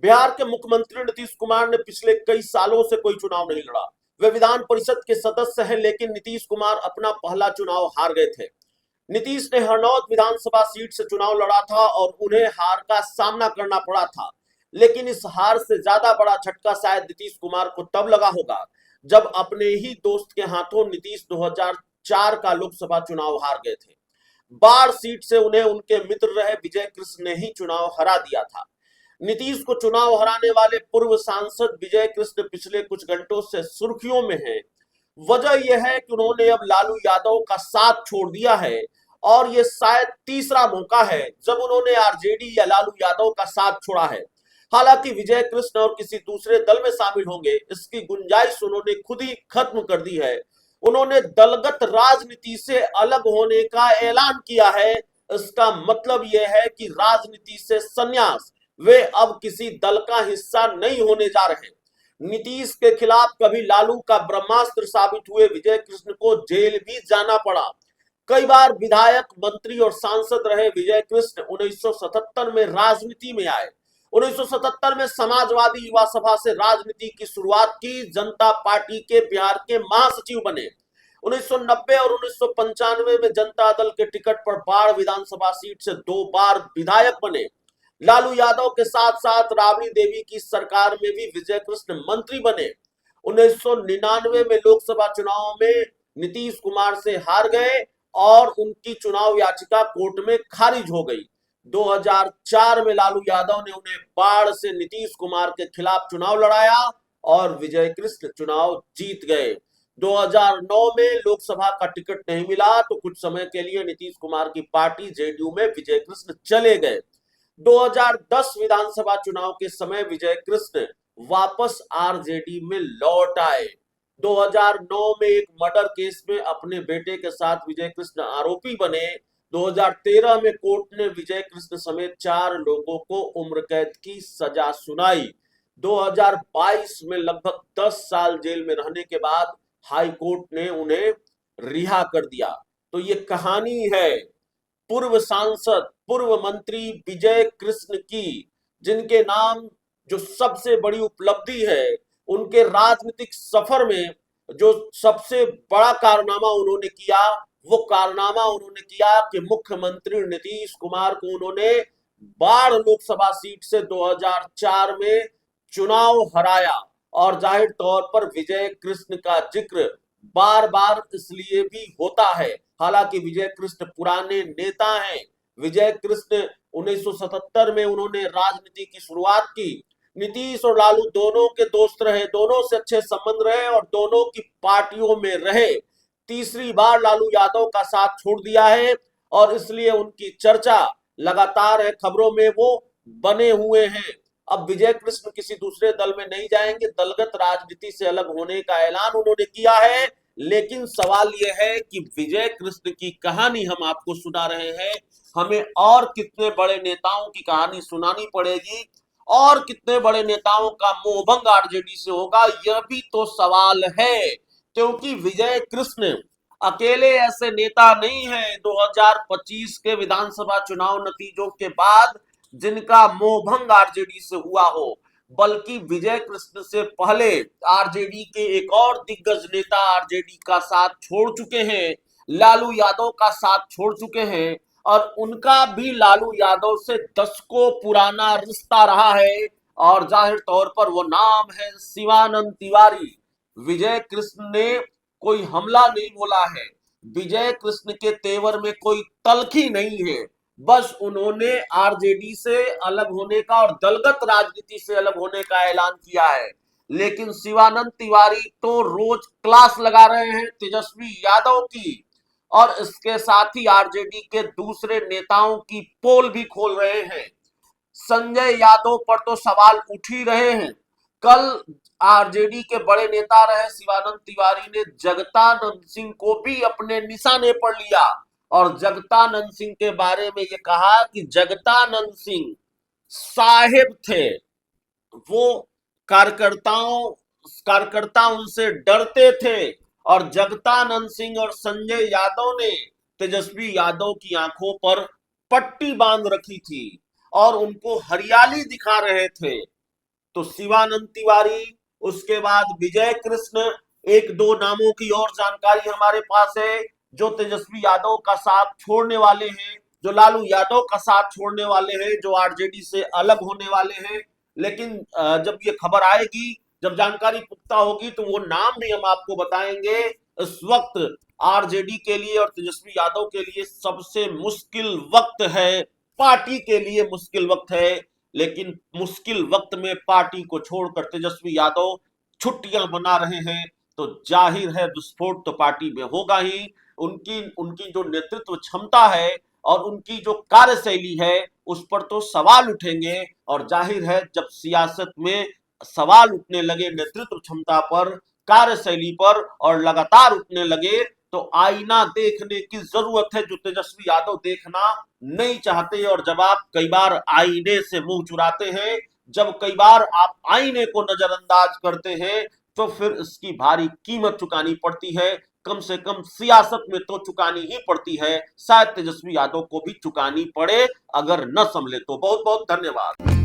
बिहार के मुख्यमंत्री नीतीश कुमार ने पिछले कई सालों से कोई चुनाव नहीं लड़ा। वे विधान परिषद के सदस्य हैं, लेकिन नीतीश कुमार अपना पहला चुनाव हार गए थे। नीतीश ने हरनौत विधानसभा सीट से चुनाव लड़ा था और उन्हें हार का सामना करना पड़ा था। लेकिन इस हार से ज्यादा बड़ा झटका शायद नीतीश कुमार को तब लगा होगा जब अपने ही दोस्त के हाथों नीतीश 2004 का लोकसभा चुनाव हार गए थे। बाढ़ सीट से उन्हें उनके मित्र रहे विजय कृष्ण ने ही चुनाव हरा दिया था। नीतीश को चुनाव हराने वाले पूर्व सांसद विजय कृष्ण पिछले कुछ घंटों से सुर्खियों में हैं। वजह यह है कि उन्होंने अब लालू यादव का साथ छोड़ दिया है और ये शायद तीसरा मौका है जब उन्होंने आरजेडी या लालू यादव का साथ छोड़ा है। हालांकि विजय कृष्ण और किसी दूसरे दल में शामिल होंगे, इसकी गुंजाइश उन्होंने खुद ही खत्म कर दी है। उन्होंने दलगत राजनीति से अलग होने का ऐलान किया है। इसका मतलब यह है कि राजनीति से संन्यास। वे अब किसी दल का हिस्सा नहीं होने जा रहे। नीतीश के खिलाफ कभी लालू का ब्रह्मास्त्र साबित हुए विजय कृष्ण को जेल भी जाना पड़ा। कई बार विधायक, मंत्री और सांसद रहे विजय कृष्ण 1977 में राजनीति में आए। 1977 में समाजवादी युवा सभा से राजनीति की शुरुआत की। जनता पार्टी के बिहार के महासचिव बने। 1990 और 1995 में जनता दल के टिकट पर बाढ़ विधानसभा सीट से 2 बार विधायक बने। लालू यादव के साथ साथ राबड़ी देवी की सरकार में भी विजय कृष्ण मंत्री बने। 1999 में लोकसभा चुनाव में नीतीश कुमार से हार गए और उनकी चुनाव याचिका कोर्ट में खारिज हो गई। 2004 में लालू यादव ने उन्हें बाढ़ से नीतीश कुमार के खिलाफ चुनाव लड़ाया और विजय कृष्ण चुनाव जीत गए। 2009 में लोकसभा का टिकट नहीं मिला तो कुछ समय के लिए नीतीश कुमार की पार्टी जेडीयू में विजय कृष्ण चले गए। 2010 विधानसभा चुनाव के समय विजय कृष्ण वापस आरजेडी में लौट आए। 2009 में एक मर्डर केस में अपने बेटे के साथ विजय कृष्ण आरोपी बने। 2013 में कोर्ट ने विजय कृष्ण समेत 4 लोगों को उम्र कैद की सजा सुनाई। 2022 में लगभग 10 साल जेल में रहने के बाद हाई कोर्ट ने उन्हें रिहा कर दिया। तो ये कहानी है पूर्व सांसद, पूर्व मंत्री विजय कृष्ण की, जिनके नाम जो सबसे बड़ी उपलब्धि है उनके राजनीतिक सफर में, जो सबसे बड़ा कारनामा उन्होंने किया, वो कारनामा उन्होंने किया कि मुख्यमंत्री नीतीश कुमार को उन्होंने बाढ़ लोकसभा सीट से 2004 में चुनाव हराया। और जाहिर तौर पर विजय कृष्ण का जिक्र बार बार इसलिए भी होता है, हालांकि विजय कृष्ण पुराने नेता हैं। विजय कृष्ण 1977 में उन्होंने राजनीति की शुरुआत की। नीतीश और लालू दोनों के दोस्त रहे, दोनों से अच्छे संबंध रहे और दोनों की पार्टियों में रहे। तीसरी बार लालू यादव का साथ छोड़ दिया है और इसलिए उनकी चर्चा लगातार है, खबरों में वो बने हुए हैं। अब विजय कृष्ण किसी दूसरे दल में नहीं जाएंगे, दलगत राजनीति से अलग होने का ऐलान उन्होंने किया है। लेकिन सवाल यह है कि विजय कृष्ण की कहानी हम आपको सुना रहे हैं, हमें और कितने बड़े नेताओं की कहानी सुनानी पड़ेगी और कितने बड़े नेताओं का मोहभंग आरजेडी से होगा, यह भी तो सवाल है। क्योंकि विजय कृष्ण अकेले ऐसे नेता नहीं है 2025 के विधानसभा चुनाव नतीजों के बाद जिनका मोहभंग आरजेडी से हुआ हो, बल्कि विजय कृष्ण से पहले आरजेडी के एक और दिग्गज नेता आरजेडी का साथ छोड़ चुके हैं, लालू यादव का साथ छोड़ चुके हैं और उनका भी लालू यादव से दशकों पुराना रिश्ता रहा है। और जाहिर तौर पर वो नाम है शिवानंद तिवारी। विजय कृष्ण ने कोई हमला नहीं बोला है, विजय कृष्ण के तेवर में कोई तल्खी नहीं है, बस उन्होंने आरजेडी से अलग होने का और दलगत राजनीति से अलग होने का ऐलान किया है। लेकिन शिवानंद तिवारी तो रोज क्लास लगा रहे हैं तेजस्वी यादव की और इसके साथ ही आरजेडी के दूसरे नेताओं की पोल भी खोल रहे हैं। संजय यादव पर तो सवाल उठ ही रहे हैं। कल आरजेडी के बड़े नेता रहे शिवानंद तिवारी ने जगतानंद सिंह को भी अपने निशाने पर लिया और जगतानंद सिंह के बारे में ये कहा कि जगतानंद सिंह साहेब थे, वो कार्यकर्ता उनसे डरते थे और जगतानंद सिंह और संजय यादव ने तेजस्वी यादव की आंखों पर पट्टी बांध रखी थी और उनको हरियाली दिखा रहे थे। तो शिवानंद तिवारी, उसके बाद विजय कृष्ण, एक दो नामों की और जानकारी हमारे पास है जो तेजस्वी यादव का साथ छोड़ने वाले हैं, जो लालू यादव का साथ छोड़ने वाले हैं, जो आरजेडी से अलग होने वाले हैं। लेकिन जब ये खबर आएगी, जब जानकारी पुख्ता होगी, तो वो नाम भी हम आपको बताएंगे। इस वक्त आरजेडी के लिए और तेजस्वी यादव के लिए सबसे मुश्किल वक्त है, पार्टी के लिए मुश्किल वक्त है। लेकिन मुश्किल वक्त में पार्टी को छोड़कर तेजस्वी यादव छुट्टियां मना रहे हैं, तो जाहिर है विस्फोट तो पार्टी में होगा ही। उनकी उनकी जो नेतृत्व क्षमता है और उनकी जो कार्यशैली है, उस पर तो सवाल उठेंगे। और जाहिर है जब सियासत में सवाल उठने लगे नेतृत्व क्षमता पर, कार्यशैली पर, और लगातार उठने लगे, तो आईना देखने की जरूरत है, जो तेजस्वी यादव देखना नहीं चाहते। और जब आप कई बार आईने से मुंह चुराते हैं, जब कई बार आप आईने को नजरअंदाज करते हैं, तो फिर इसकी भारी कीमत चुकानी पड़ती है। कम से कम सियासत में तो चुकानी ही पड़ती है, शायद तेजस्वी यादव को भी चुकानी पड़े, अगर न संभले तो। बहुत बहुत धन्यवाद।